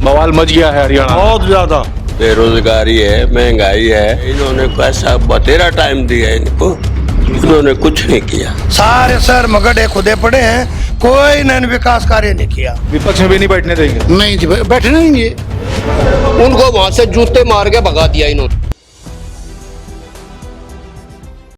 बवाल मच गया है हरियाणा में। बहुत ज्यादा बेरोजगारी है, महंगाई है। इन्होंने कैसा बतेरा टाइम दिया है इनको, इन्होंने कुछ नहीं किया। सारे सर मगड़े खुदे पड़े हैं, कोई नैन विकास कार्य नहीं किया। विपक्ष में भी नहीं बैठने देंगे। नहीं जी, बैठे नहीं। उनको वहां से जूते मार के भगा दिया इन्होंने।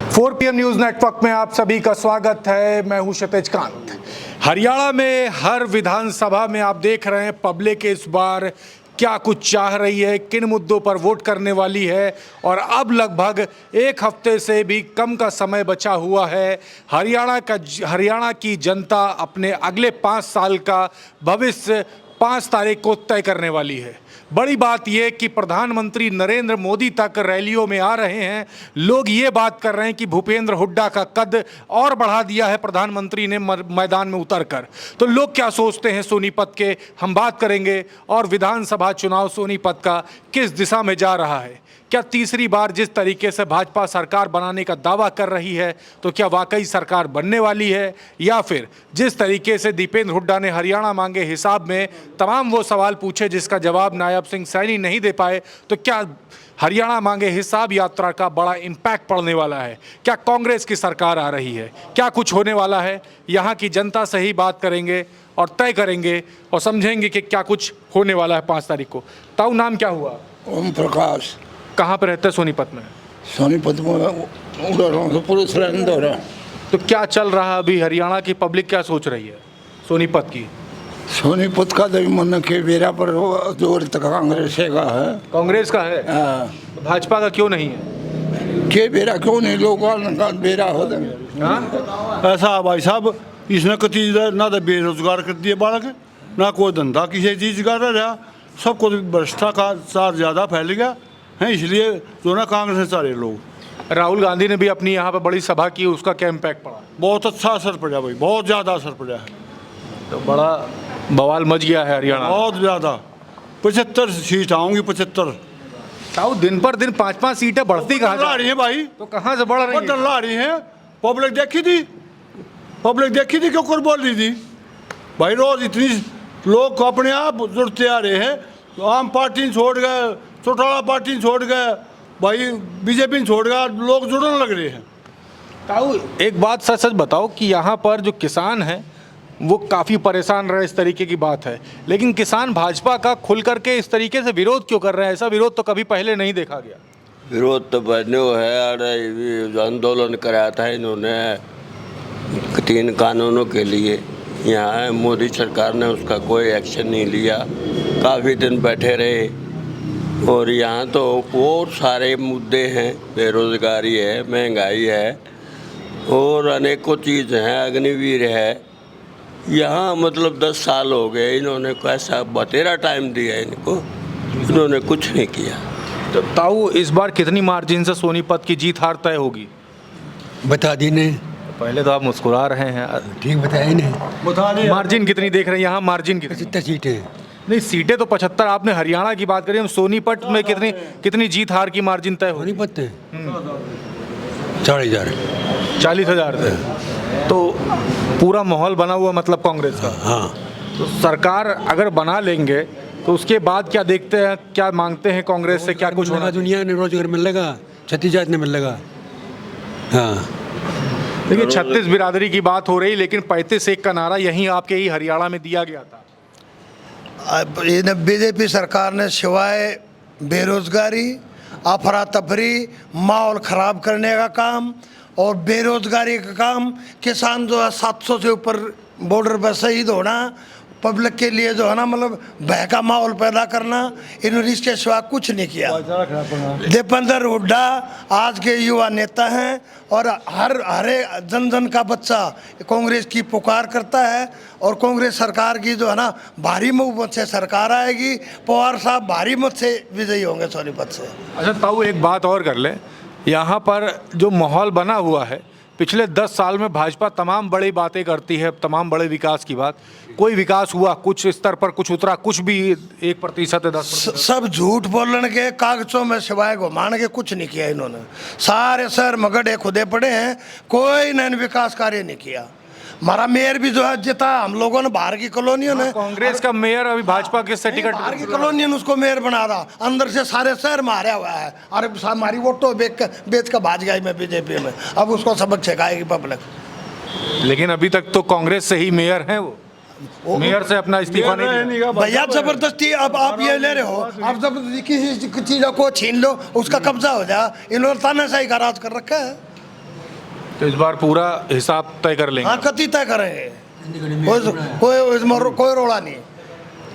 4 PM न्यूज नेटवर्क में आप सभी का स्वागत है। मैं हूं क्षितिज कांत। हरियाणा में हर विधानसभा में आप देख रहे हैं पब्लिक इस बार क्या कुछ चाह रही है, किन मुद्दों पर वोट करने वाली है। और अब लगभग एक हफ्ते से भी कम का समय बचा हुआ है। हरियाणा की जनता अपने अगले 5 साल का भविष्य 5 तारीख को तय करने वाली है। बड़ी बात यह कि प्रधानमंत्री नरेंद्र मोदी तक रैलियों में आ रहे हैं। लोग ये बात कर रहे हैं कि भूपेंद्र हुड्डा का कद और बढ़ा दिया है प्रधानमंत्री ने मैदान में उतरकर। तो लोग क्या सोचते हैं सोनीपत के, हम बात करेंगे। और विधानसभा चुनाव सोनीपत का किस दिशा में जा रहा है, क्या तीसरी बार जिस तरीके से भाजपा सरकार बनाने का दावा कर रही है तो क्या वाकई सरकार बनने वाली है, या फिर जिस तरीके से दीपेंद्र हुड्डा ने हरियाणा मांगे हिसाब में तमाम वो सवाल पूछे जिसका जवाब नायब सिंह सैनी नहीं दे पाए, तो क्या हरियाणा मांगे हिसाब यात्रा का बड़ा इम्पैक्ट पड़ने वाला है। क्या कांग्रेस की सरकार आ रही है, क्या कुछ होने वाला है। यहाँ की जनता से ही बात करेंगे और तय करेंगे और समझेंगे कि क्या कुछ होने वाला है 5 तारीख को। ताऊ, नाम क्या हुआ? ओम प्रकाश। कहाँ पे रहते हैं सोनीपत में? सोनीपत में उड़ा रहा हूँ, पुलिस लाइन दौड़ा। तो क्या चल रहा है अभी, हरियाणा की पब्लिक क्या सोच रही है सोनीपत की? सोनीपत का तो मन के बेरा पर जोर तक कांग्रेस का है। कांग्रेस का है? हाँ। तो भाजपा का क्यों नहीं है? के बेरा क्यों नहीं, लोग का बेरा हो देंगे। हाँ? ऐसा भाई साहब, इसने कति ना तो बेरोजगार कर दिए बालक, ना कोई धंधा किसी चीज का रहा, सबको भ्रष्टाचार ज्यादा फैल गया है। इसलिए जो ना कांग्रेस सारे लोग। राहुल गांधी ने भी अपनी यहाँ पर बड़ी सभा की, उसका क्या इम्पैक्ट पड़ा? बहुत अच्छा असर पड़ा भाई, बहुत ज्यादा असर पड़ा है। तो बड़ा बवाल मच गया है हरियाणा। बहुत ज्यादा 75 सीट आऊंगी, 75। ताऊ, दिन पर दिन 5-5 सीटें बढ़ती कहाँ ला रही है भाई, तो कहाँ से बढ़ रही है? ला रही है। पब्लिक देखी थी क्यों कर बोल रही थी भाई। रोज इतनी लोग अपने आप जुड़ते आ रहे हैं। तो आम पार्टी छोड़ गए, चौटाला पार्टी छोड़ गए भाई, बीजेपी छोड़ गया, लोग जुड़ने लग रहे हैं। ताऊ, एक बात सच सच बताओ कि यहाँ पर जो किसान हैं वो काफ़ी परेशान रहे, इस तरीके की बात है। लेकिन किसान भाजपा का खुल करके इस तरीके से विरोध क्यों कर रहे हैं? ऐसा विरोध तो कभी पहले नहीं देखा गया। विरोध तो बने हुए है। और आंदोलन कराया था इन्होंने 3 कानूनों के लिए। यहाँ मोदी सरकार ने उसका कोई एक्शन नहीं लिया, काफ़ी दिन बैठे रहे। और यहाँ तो और सारे मुद्दे हैं, बेरोजगारी है, महंगाई है और अनेकों चीज़ हैं, अग्निवीर है। यहाँ मतलब 10 साल हो गए, इन्होंने कैसा बतेरा टाइम दिया इनको, इन्होंने कुछ नहीं किया। तो ताऊ, इस बार कितनी मार्जिन से सोनीपत की जीत हार तय होगी? बता दी नहीं। पहले तो आप मुस्कुरा रहे हैं। ठीक बताया ही नहीं। मार्जिन कितनी देख रहे हैं यहाँ? मार्जिन कितनी? 75 सीटें। नहीं, सीटें तो 75। आपने हरियाणा की बात करी, हम सोनीपत में कितनी जीत हार की मार्जिन तय होगी? सोनीपत है 40,000। 40,000 से। तो पूरा माहौल बना हुआ मतलब कांग्रेस का। हाँ। तो सरकार अगर बना लेंगे तो उसके बाद क्या देखते हैं, क्या मांगते हैं कांग्रेस से, क्या कुछ होना? दुनिया ने रोजगार मिलेगा, छत्तीसगढ़ ने मिलेगा। हाँ। देखिए, 36 बिरादरी की बात हो रही, लेकिन 35-1 का नारा यहीं आपके ही हरियाणा में दिया गया था। बीजेपी सरकार ने सिवाय बेरोजगारी, अफरा तफरी, माहौल खराब करने का काम और बेरोजगारी का काम, किसान जो है 700 से ऊपर बॉर्डर पर शहीद होना, पब्लिक के लिए जो है ना मतलब भय का माहौल पैदा करना, इन्होंने इसके सिवा कुछ नहीं किया। दीपेंद्र हुड्डा आज के युवा नेता हैं और हर जन जन का बच्चा कांग्रेस की पुकार करता है। और कांग्रेस सरकार की जो है ना भारी बहुमत से सरकार आएगी। पवार साहब भारी मत से विजयी होंगे सोनीपत से। अच्छा ताऊ, एक बात और कर लें, यहाँ पर जो माहौल बना हुआ है, पिछले 10 साल में भाजपा तमाम बड़ी बातें करती है, तमाम बड़े विकास की बात, कोई विकास हुआ? कुछ स्तर पर कुछ उतरा? कुछ भी 1% 10%? सब झूठ बोलने के, कागजों में सिवाय घुमाने के कुछ नहीं किया इन्होंने। सारे सर मगड़े खुदे पड़े हैं, कोई नैन विकास कार्य नहीं किया। हमारा मेयर भी जो है जीता, हम लोगों ने बाहर की कॉलोनियों ने, कांग्रेस का मेयर अभी भाजपा के से टिकट बाहर की कॉलोनियों ने उसको मेयर बना रहा, अंदर से सारे शहर मारा हुआ है। अरे हमारी वोटो बेच कर भाज गई मैं बीजेपी में, अब उसको सबक सिखाएगी पब्लिक। लेकिन अभी तक तो कांग्रेस से ही मेयर है वो मेयर से अपना इस्तीफा नहीं दिया। भैया जबरदस्ती अब आप ये ले रहे हो, आप जबरदस्ती किसी चीजों को छीन लो, उसका कब्जा हो जाए। इन्होंने तानाशाही का राज कर रखा है। तो इस बार पूरा हिसाब तय कर लेंगे। हाँ, कति तय करेंगे, कोई रोड़ा नहीं।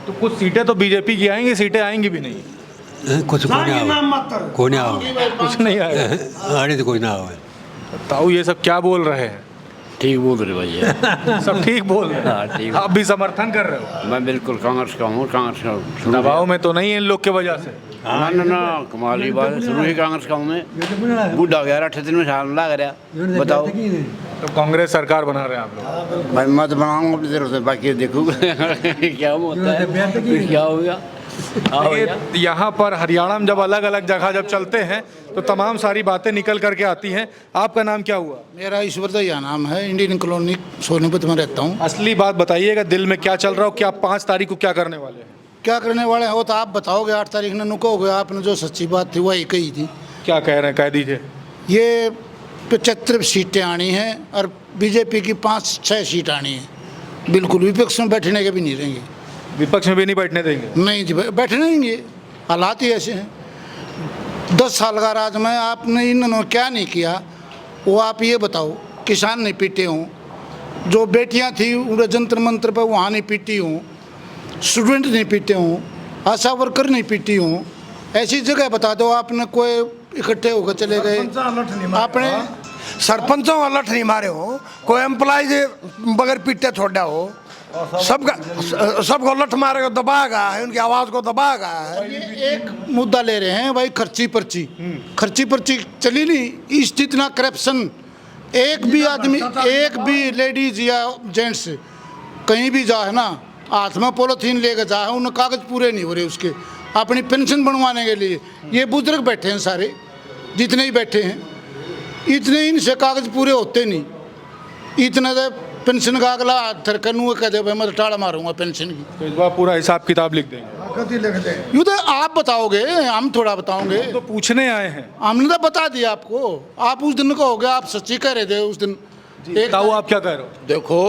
तो कुछ सीटें तो बीजेपी की आएंगी, सीटें आएंगी भी नहीं। कुछ कोई नहीं आओ, कुछ नहीं आएगा, आने तो कोई ना आओ। ताऊ ये सब क्या बोल रहे हैं? ठीक बोल रहे भैया। सब ठीक बोल रहे हाँ, हैं। ठीक। आप भी समर्थन कर रहे हो? मैं बिल्कुल कांग्रेस का हूँ, कांग्रेस का शुरू दबाव में तो नहीं है इन लोग के वजह से? ना ना ना, कमाल की बात है, शुरू ही कांग्रेस का हूँ मैं। बूढ़ा गया 38 में साल लग रहा, बताओ। तो कांग्रेस सरकार बना रहे हैं आप लोग? भाई मत बनाऊंगा अपनी तरफ से, बाकी देखो क्या होता है, क्या होगा। देखिए, यहाँ पर हरियाणा में जब अलग अलग जगह जब चलते हैं तो तमाम सारी बातें निकल करके आती हैं। आपका नाम क्या हुआ? मेरा ईश्वर दया नाम है, इंडियन कॉलोनी सोनीपत में रहता हूँ। असली बात बताइएगा, दिल में क्या चल रहा हो? क्या 5 तारीख को क्या करने वाले हैं? क्या करने वाले हो तो आप बताओगे। 8 तारीख ने नुकोगे, आपने जो सच्ची बात थी वही कही थी। क्या कह रहे हैं, कह दीजिए। ये 75 सीटें आनी हैं और बीजेपी की 5-6 सीट आनी है। बिल्कुल विपक्ष में बैठने के भी नहीं रहेंगे। विपक्ष में भी नहीं बैठने देंगे? नहीं जी, बैठने देंगे, हालात ही ऐसे हैं। 10 साल का राज में आपने इन्होंने क्या नहीं किया वो आप ये बताओ। किसान नहीं पीटे हों, जो बेटियां थी उन्हें जंतर मंत्र पर वहाँ नहीं पीटी हों, स्टूडेंट नहीं पीटे हों, आशा वर्कर नहीं पीटी हों। ऐसी जगह बता दो आपने कोई इकट्ठे होकर चले गए आपने। सरपंचों का लठ नहीं मारे हो, कोई एम्प्लॉय बगैर पीटे छोड़ा हो, सबको लठ मारे को दबाएगा है, उनकी आवाज को दबाएगा है। ये एक मुद्दा ले रहे हैं भाई, खर्ची पर्ची। खर्ची पर्ची चली नहीं, इस जितना करप्शन। एक भी आदमी, एक भी लेडीज या जेंट्स कहीं भी जाए ना, हाथ में पॉलिथीन लेकर जाए, उन्हें कागज पूरे नहीं हो रहे उसके, अपनी पेंशन बनवाने के लिए। ये बुजुर्ग बैठे हैं सारे, जितने ही बैठे हैं, इतने इनसे कागज पूरे होते नहीं। इतना पेंशन का अगला थरकनू कह दे भाई मैं टाड़ा मारूंगा पेंशन की। तो इस बार पूरा हिसाब किताब लिख देंगे? यूँ तो आप बताओगे, हम थोड़ा बताओगे। तो पूछने आए हैं, हमने तो बता दिया आपको। आप उस दिन कहोगे, आप सच्ची कह रहे थे उस दिन। ताऊ आप क्या कह रहे हो? देखो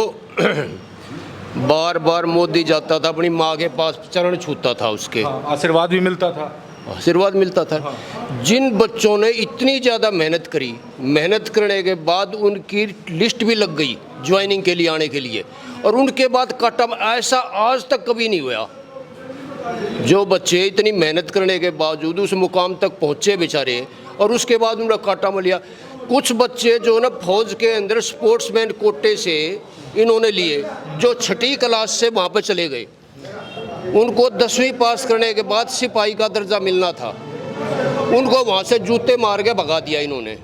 बार बार मोदी जाता था, अपनी माँ के पास चरण छूता था, उसके आशीर्वाद भी मिलता था, आशीर्वाद मिलता था। जिन बच्चों ने इतनी ज़्यादा मेहनत करी, मेहनत करने के बाद उनकी लिस्ट भी लग गई ज्वाइनिंग के लिए आने के लिए, और उनके बाद काटा ऐसा आज तक कभी नहीं हुआ। जो बच्चे इतनी मेहनत करने के बावजूद उस मुकाम तक पहुँचे बेचारे, और उसके बाद उन्होंने काटा मलिया। कुछ बच्चे जो ना फौज के अंदर स्पोर्ट्समैन कोटे से इन्होंने लिए, जो 6ठी क्लास से वहाँ पर चले गए, उनको 10वीं पास करने के बाद सिपाही का दर्जा मिलना था, उनको वहाँ से जूते मार के भगा दिया इन्होंने।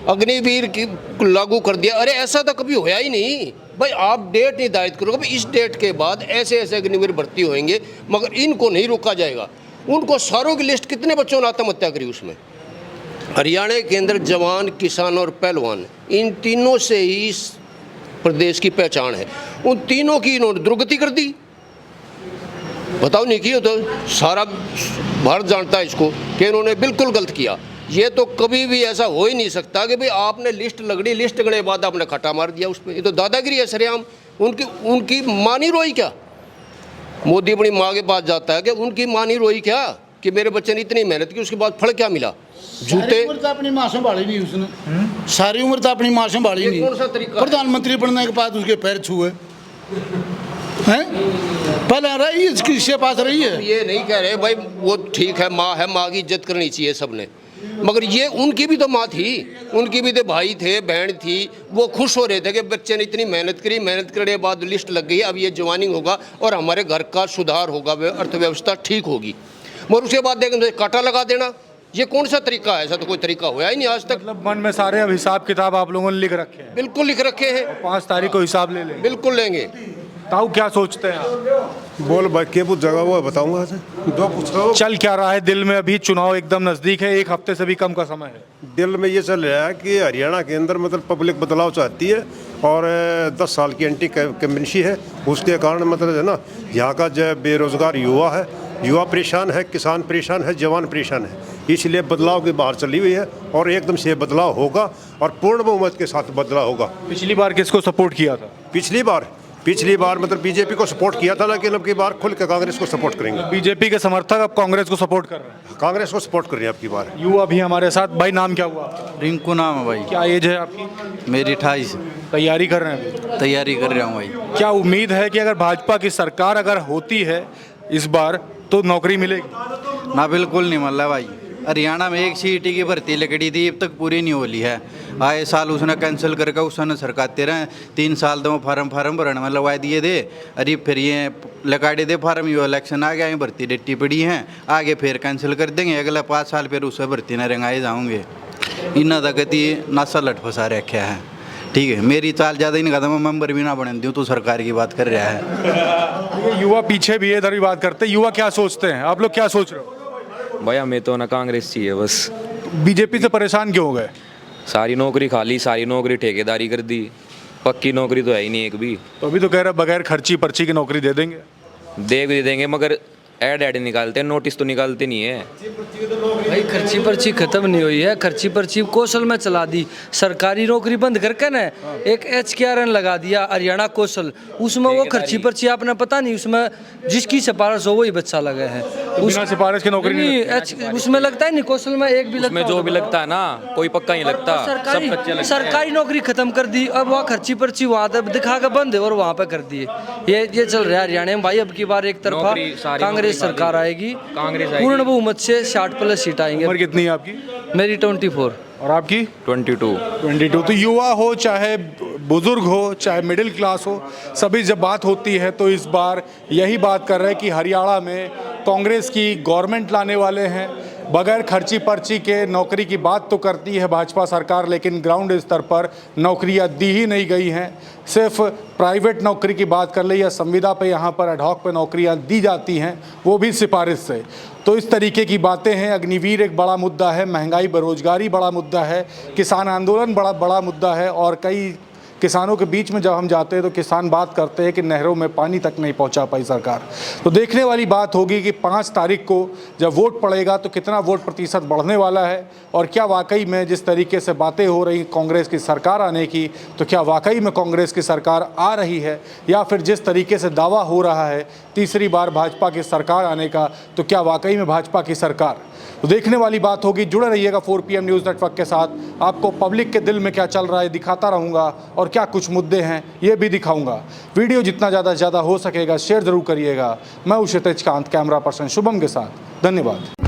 अग्निवीर की लागू कर दिया। अरे ऐसा तो कभी होया ही नहीं भाई। आप डेट निर्धारित करो कि इस डेट के बाद ऐसे ऐसे अग्निवीर भर्ती होंगे, मगर इनको नहीं रोका जाएगा। उनको सारों की लिस्ट, कितने बच्चों ने आत्महत्या करी उसमें। हरियाणा के अंदर जवान, किसान और पहलवान, इन तीनों से ही इस प्रदेश की पहचान है। उन तीनों की इन्होंने दुर्गति कर दी। बताओ नहीं किया तो सारा भारत जानता है इसको कि इन्होंने बिल्कुल गलत किया। ये तो कभी भी ऐसा हो ही नहीं सकता कि भाई आपने लिस्ट लगनी, लिस्ट लगने के बाद आपने खटा मार दिया उस पर। ये तो दादागिरी है सरेआम। उनकी माँ नहीं रोई क्या? मोदी अपनी माँ के पास जाता है कि उनकी माँ नहीं रोई क्या कि मेरे बच्चे ने इतनी मेहनत की, उसके बाद फल क्या मिला? जूते। उम्र तो अपनी माँ संभाली नहीं उसने, सारी उम्र तो अपनी माँ संभाली नहीं। कौन सा तरीका? प्रधानमंत्री बनने के बाद उसके पैर छुए हैं, पहले रही इसके पास रही है। ये नहीं कह रहे भाई वो ठीक है, माँ है, माँ की इज्जत करनी चाहिए सबने, मगर ये उनकी भी तो माँ थी, उनकी भी तो भाई थे, बहन थी। वो खुश हो रहे थे कि बच्चे ने इतनी मेहनत करी, मेहनत करने के बाद लिस्ट लग गई, अब ये ज्वाइनिंग होगा और हमारे घर का सुधार होगा, अर्थव्यवस्था ठीक होगी। मगर उसके बाद देखें कांटा लगा देना, ये कौन सा तरीका है? ऐसा तो कोई तरीका हुआ ही नहीं आज तक। मतलब मन में सारे अब हिसाब किताब आप लोगों ने लिख रखे हैं? बिल्कुल लिख रखे हैं। 5 तारीख को हिसाब ले लेंगे? बिल्कुल लेंगे। ताऊ क्या सोचते हैं आप? बोल भाई क्या पूछ जगह वो बताऊंगा। दो पूछ रहा हूँ। चल क्या रहा है दिल में? अभी चुनाव एकदम नजदीक है, 1 हफ्ते से भी कम का समय है। दिल में ये चल रहा है कि हरियाणा के अंदर मतलब पब्लिक बदलाव चाहती है, और 10 साल की एंटी कमेंसी है। उसके कारण मतलब है ना, यहाँ का जो बेरोज़गार युवा है, युवा परेशान है, किसान परेशान है, जवान परेशान है। इसलिए बदलाव की बाहर चली हुई है और एकदम से बदलाव होगा और पूर्ण बहुमत के साथ बदलाव होगा। पिछली बार किसको सपोर्ट किया था? पिछली बार मतलब बीजेपी को सपोर्ट किया था, लेकिन अब की बार खुल के कांग्रेस को सपोर्ट करेंगे। बीजेपी के समर्थक अब कांग्रेस को सपोर्ट कर रहे हैं। कांग्रेस को सपोर्ट कर रहे हैं अब की बार। युवा भी हमारे साथ। भाई नाम क्या हुआ आपका? रिंकू नाम है भाई। क्या एज है आपकी? मेरी 28। तैयारी कर रहे हैं? तैयारी कर रहा हूँ भाई। क्या उम्मीद है कि अगर भाजपा की सरकार अगर होती है इस बार तो नौकरी मिलेगी? ना बिल्कुल नहीं मिल रहा भाई। हरियाणा में एक सीटी की भर्ती लकड़ी थी, अब तक पूरी नहीं हो ली है। आए साल उसने कैंसिल करके उसने सरकाते रहे 3 साल तो फार्म भरने में लगवा दिए थे। अरे फिर ये लगाड़े दे फार्म, ये इलेक्शन आ गया, भर्ती डट्टी पड़ी है, आगे फिर कैंसिल कर देंगे। अगला 5 साल फिर उससे भर्ती न रंगाए जाऊँगे। इन्ना तकती नशा लट फंसा रखा है। ठीक है, मेरी चाल ज़्यादा ही नहीं खाता, मैं मेंबर भी ना बने दूँ तो सरकार की बात कर रहा है। युवा पीछे भी है, इधर भी बात करते हैं। युवा क्या सोचते हैं? आप लोग क्या सोच रहे हो? भाई हमें तो ना कांग्रेस चाहिए बस। बीजेपी से परेशान क्यों हो गए? सारी नौकरी खाली, सारी नौकरी ठेकेदारी कर दी, पक्की नौकरी तो है ही नहीं एक भी। तो अभी तो कह रहे बगैर खर्ची पर्ची की नौकरी दे देंगे। दे देंगे मगर ऐड निकालते हैं, नोटिस तो निकालते नहीं है। भाई खर्ची पर्ची खत्म नहीं हुई है। खर्ची पर्ची कौशल में चला दी, सरकारी नौकरी बंद करके ना एक HKRN लगा दिया हरियाणा कौशल, उसमें वो खर्ची पर्ची आपने पता नहीं, उसमें जिसकी सिफारिश हो वही बच्चा लगा है। बिना सिफारिश की नौकरी नहीं, उसमें लगता है नहीं, कौशल में एक भी लगता उसमें जो भी लगता है ना, कोई पक्का नहीं लगता, सब कच्चे लगते हैं। सरकारी नौकरी खत्म कर दी, अब वहाँ खर्ची पर्ची वहाँ तक दिखा के बंद है और वहाँ पे कर दिए। ये चल रहा है हरियाणा में भाई। अब की बार एक तरफा कांग्रेस सरकार आएगी, पूर्ण बहुमत से 60+ सीट आएंगे। उम्र कितनी है आपकी? मेरी 24। और आपकी? 22। तो युवा हो चाहे बुजुर्ग हो चाहे मिडिल क्लास हो, सभी जब बात होती है तो इस बार यही बात कर रहे हैं कि हरियाणा में कांग्रेस की गवर्नमेंट लाने वाले हैं। बगैर खर्ची पर्ची के नौकरी की बात तो करती है भाजपा सरकार, लेकिन ग्राउंड स्तर पर नौकरियां दी ही नहीं गई हैं। सिर्फ प्राइवेट नौकरी की बात कर ले या संविदा पे यहाँ पर एडहॉक पे नौकरियां दी जाती हैं, वो भी सिफारिश से। तो इस तरीके की बातें हैं। अग्निवीर एक बड़ा मुद्दा है, महंगाई बेरोजगारी बड़ा मुद्दा है, किसान आंदोलन बड़ा मुद्दा है। और कई किसानों के बीच में जब हम जाते हैं तो किसान बात करते हैं कि नहरों में पानी तक नहीं पहुंचा पाई सरकार। तो देखने वाली बात होगी कि 5 तारीख को जब वोट पड़ेगा तो कितना वोट प्रतिशत बढ़ने वाला है, और क्या वाकई में जिस तरीके से बातें हो रही कांग्रेस की सरकार आने की, तो क्या वाकई में कांग्रेस की सरकार आ रही है, या फिर जिस तरीके से दावा हो रहा है तीसरी बार भाजपा की सरकार आने का, तो क्या वाकई में भाजपा की सरकार। तो देखने वाली बात होगी। जुड़े रहिएगा 4PM न्यूज़ नेटवर्क के साथ। आपको पब्लिक के दिल में क्या चल रहा है दिखाता रहूँगा, और क्या कुछ मुद्दे हैं ये भी दिखाऊंगा। वीडियो जितना ज़्यादा हो सकेगा शेयर ज़रूर करिएगा। मैं हूं क्षितिज कांत, कैमरा पर्सन शुभम के साथ। धन्यवाद।